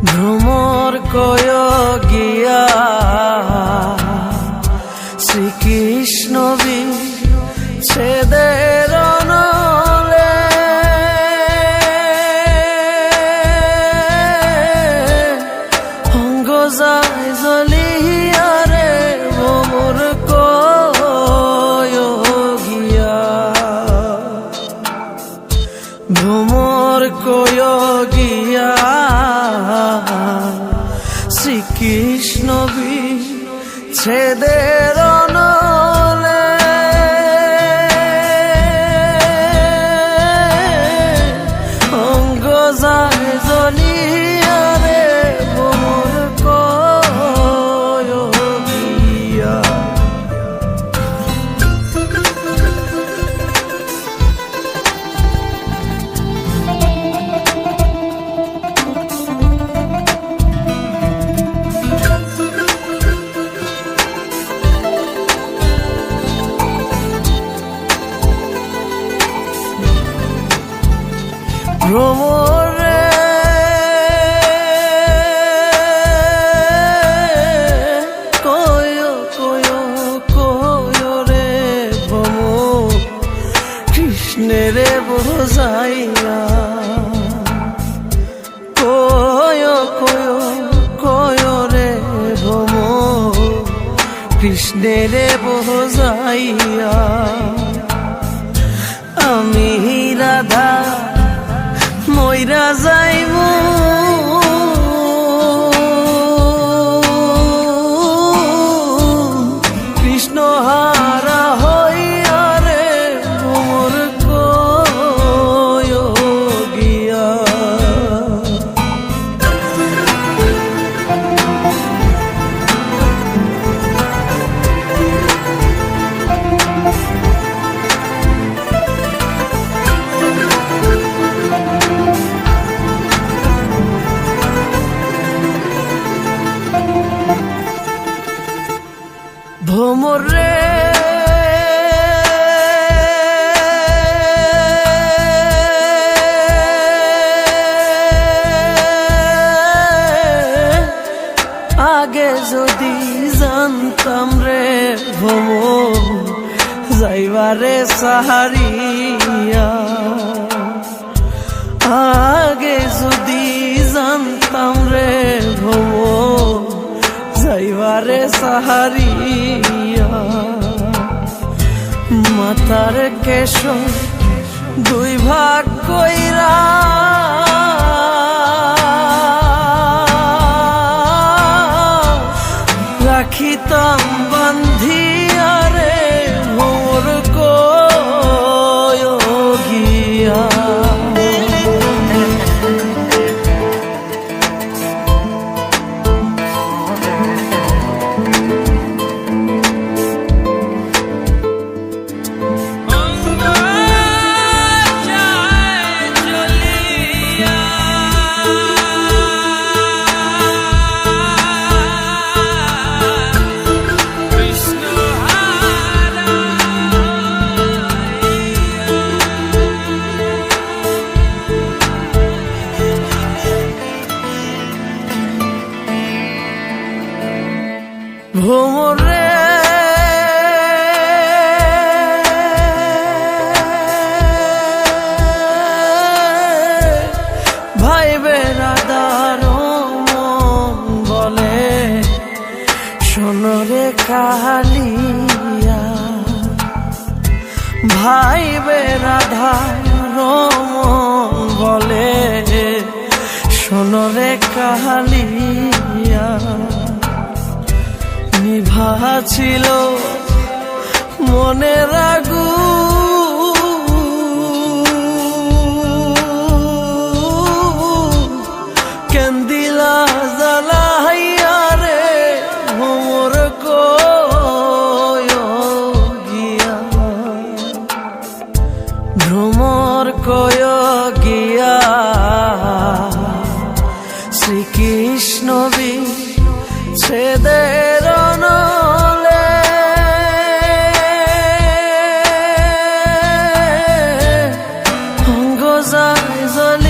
ভ্রমর কয় গিয়া শ্রীকৃষ্ণ বিচ্ছেদের অনলে অঙ্গ যায় জ্বলিয়া রে ভ্রমর কয় গিয়া ভ্রমর কয় গিয়া শ্রীকৃষ্ণ বিচ্ছেদের অনলে অঙ্গ যায় জ্বলিয়া রে ভ্রমর কয় গিয়া ভ্রমরে কয় কয় কয় রে ভ্রমর কৃষ্ণেরে বোঝাইয়া কয় কয় কয় রে ভ্রমর কৃষ্ণেরে বোঝাইয়া আমি রাধা মইরা যাইব কৃষ্ণ হারা হইয়া রে ভ্রমর কয় গিয়া ভ্রমর রে আগে যদি জানতাম রে ভ্রমর যাইবারে সাহারিয়া আগে যদি জানতাম রে ভ্রমর যাইবারে সাহারিয়া মাতার কেশ দুই ভাগ কইরা রাখিতাম বান্ধিয়া রে ভ্রমর কয় গিয়া ভ্রমর রে ভাই বেরাদার মন বলে শোনরে কালিয়া ভাই বেরাদার মন বলে শোনরে কালিয়া নিভা ছিল মনের আগুন কেন্দিলা জ্বালাইয়া রে ভ্রমর কয় গিয়া ভ্রমর কয় গিয়া শ্রীকৃষ্ণ বিচ্ছেদের অনলে অঙ্গ যায় জ্বলিয়া